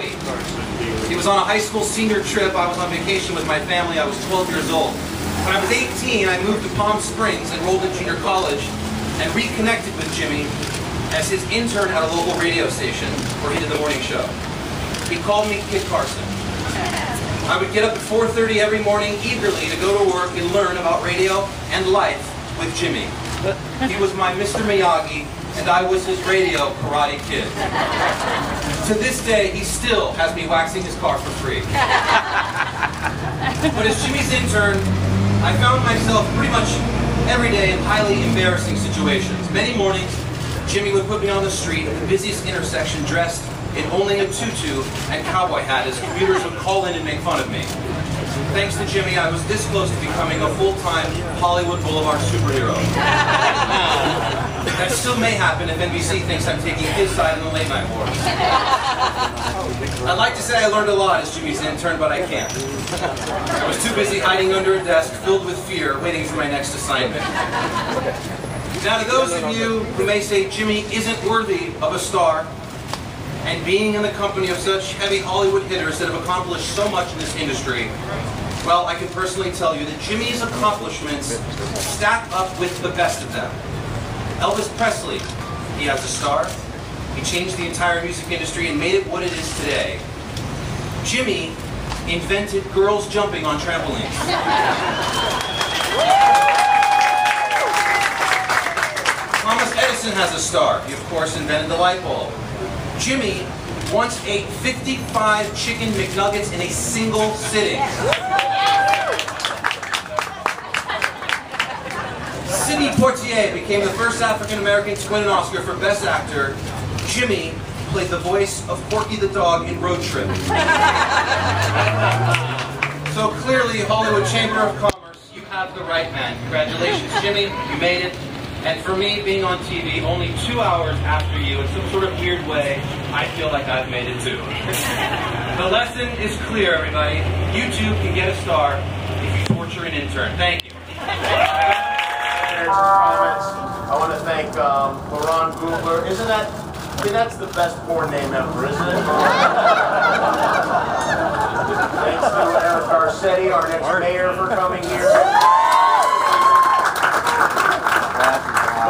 Daly. He was on a high school senior trip. I was on vacation with my family. I was 12 years old. When I was 18, I moved to Palm Springs, enrolled in junior college, and reconnected with Jimmy as his intern at a local radio station where he did the morning show. He called me Kid Carson. I would get up at 4:30 every morning eagerly to go to work and learn about radio and life with Jimmy. He was my Mr. Miyagi, and I was his radio Karate Kid. To this day, he still has me waxing his car for free. But as Jimmy's intern, I found myself pretty much every day in highly embarrassing situations. Many mornings, Jimmy would put me on the street at the busiest intersection dressed in only a tutu and cowboy hat as commuters would call in and make fun of me. Thanks to Jimmy, I was this close to becoming a full-time Hollywood Boulevard superhero. That still may happen if NBC thinks I'm taking his side in the late night wars. I'd like to say I learned a lot as Jimmy's intern, but I can't. I was too busy hiding under a desk filled with fear, waiting for my next assignment. Now, to those of you who may say Jimmy isn't worthy of a star, and being in the company of such heavy Hollywood hitters that have accomplished so much in this industry, well, I can personally tell you that Jimmy's accomplishments stack up with the best of them. Elvis Presley, he has a star. He changed the entire music industry and made it what it is today. Jimmy invented girls jumping on trampolines. Thomas Edison has a star. He, of course, invented the light bulb. Jimmy once ate 55 chicken McNuggets in a single sitting. Sidney Poitier became the first African-American to win an Oscar for Best Actor. Jimmy played the voice of Porky the Dog in Road Trip. So clearly, Hollywood Chamber of Commerce, you have the right man. Congratulations, Jimmy, you made it. And for me, being on TV only 2 hours after you, in some sort of weird way, I feel like I've made it too. The lesson is clear, everybody. You too can get a star if you torture an intern. Thank you. Comments. I want to thank Laurent Googler. Isn't that, I mean, that's the best porn name ever, isn't it? Thanks to Eric Garcetti, our next mayor, for coming here.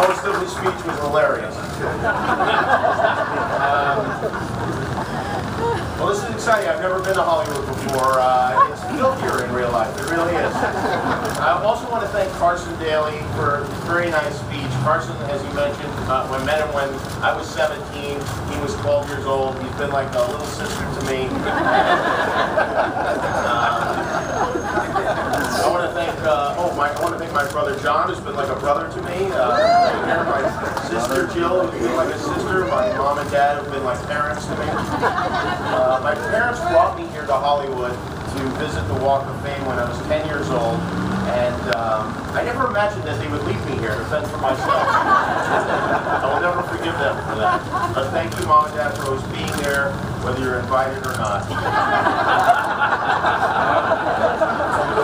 Most of his speech was hilarious. Well, this is exciting. I've never been to Hollywood before. It's filthier in real life. It really is. I also want to thank Carson Daly for a very nice speech. Carson, as you mentioned, I met him when I was 17. He was 12 years old. He's been like a little sister to me. I want to thank I want to thank my brother John, who's been like a brother to me. My sister Jill, who's been like a sister. My mom and dad have been like parents to me. My parents brought me here to Hollywood to visit the Walk of Fame when I was 10 years old, and I never imagined that they would leave me here to fend for myself. I will never forgive them for that. But thank you, Mom and Dad, for always being there, whether you're invited or not.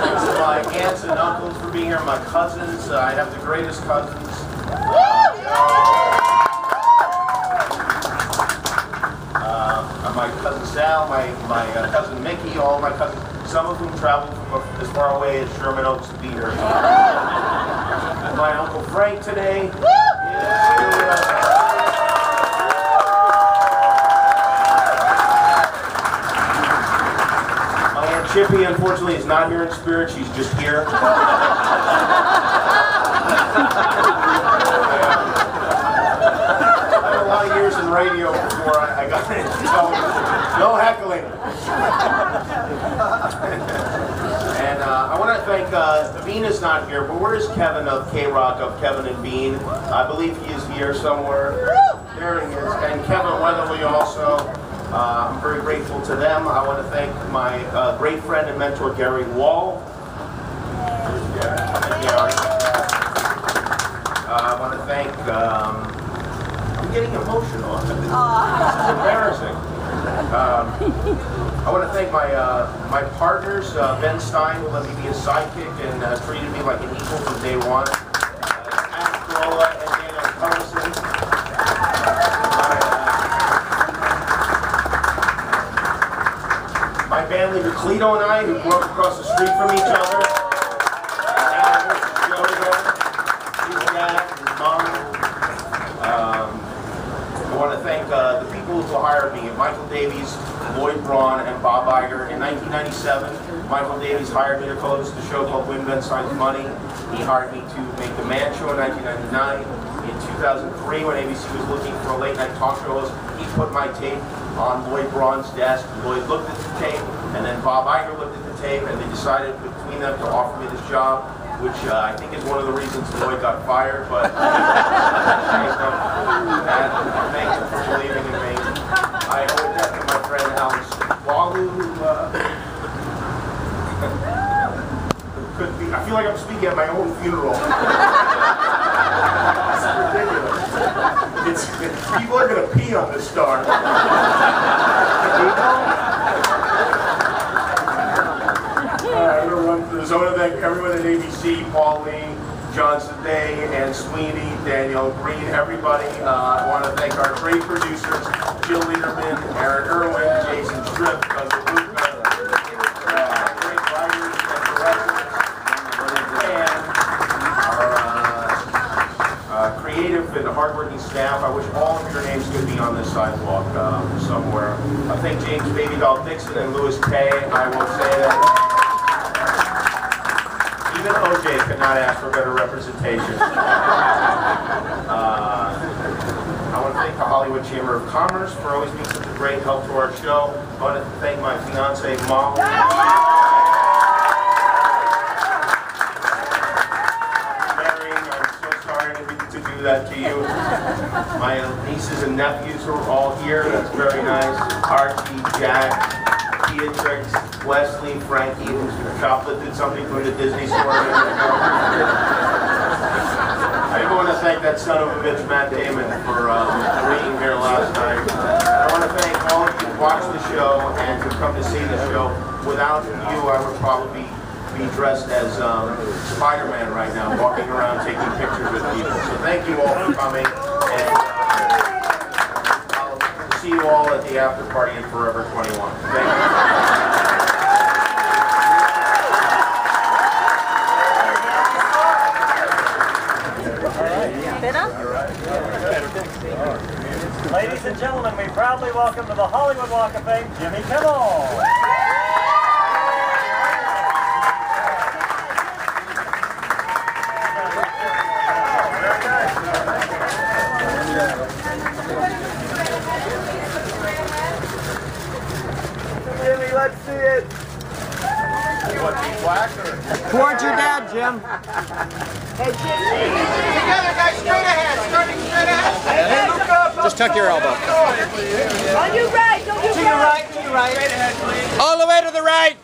Thanks to my aunts and uncles for being here, my cousins. I have the greatest cousins. My cousin Sal, my cousin Mickey, all my cousins, some of whom traveled from as far away as Sherman Oaks to be here. My Uncle Frank today. My Aunt Chippy, unfortunately, is not here in spirit. She's just here. A lot of years in radio before I got into television. No heckling. And I want to thank, Bean is not here, but where is Kevin of K-Rock, of Kevin and Bean? I believe he is here somewhere. There he is. And Kevin Weatherly also. I'm very grateful to them. I want to thank my great friend and mentor, Gary Wall. I want to thank, I'm getting emotional. This is embarrassing. I want to thank my partners, Ben Stein, who let me be his sidekick and treated me like an equal from day one. Matt Corolla and Daniel Carson. My band leader Cleto and I, who grew up across the street from each other. His dad, his mom. I want to thank the people who hired me, Michael Davies, Lloyd Braun, and Bob Iger. In 1997, Michael Davies hired me to close the show called Win Ben Signs Money. He hired me to make The Man Show in 1999. In 2003, when ABC was looking for a late-night talk show host, he put my tape on Lloyd Braun's desk. Lloyd looked at the tape, and then Bob Iger looked at the tape, and they decided between them to offer me this job, which I think is one of the reasons Lloyd got fired, but thank them for believing in me. I owe that to my friend Alice Walu, who could be, I feel like I'm speaking at my own funeral. It's ridiculous. People are going to pee on this star. I'm going to run through this. I want to thank everyone at ABC, Pauline, Johnson Day, Ann Sweeney, Danielle Green, everybody. I want to thank our great producers, Jill Liederman, Aaron Irwin, Jason Tripp, Cousin Luca, great writers and directors, and our creative and hardworking staff. I wish all of your names could be on this sidewalk somewhere. I thank James Baby Doll Dixon and Louis Kay. I will say that even OJ could not ask for better representation. I want to thank the Hollywood Chamber of Commerce for always being such a great help to our show. I want to thank my fiance, Molly. Mary, I'm so sorry I didn't to do that to you. My nieces and nephews are all here. That's very nice. Archie, Jack, Beatrix, Wesley, Frankie, who's shoplifted something from the Disney store. I want to thank that son of a bitch, Matt Damon, for being here last night. I want to thank all of you who watched the show and who come to see the show. Without you, I would probably be dressed as Spider-Man right now, walking around taking pictures with people. So thank you all for coming, and I'll see you all at the after party in Forever 21. Thank you. Ladies and gentlemen, we proudly welcome to the Hollywood Walk of Fame, Jimmy Kimmel. Jimmy, let's see it. Towards your dad, Jim. Hey, Jimmy. Together, guys, straight ahead. Starting straight ahead. Hey, look up. Just tuck your elbow. On your right, don't you? To your right, to your right. Straight ahead, please. All the way to the right.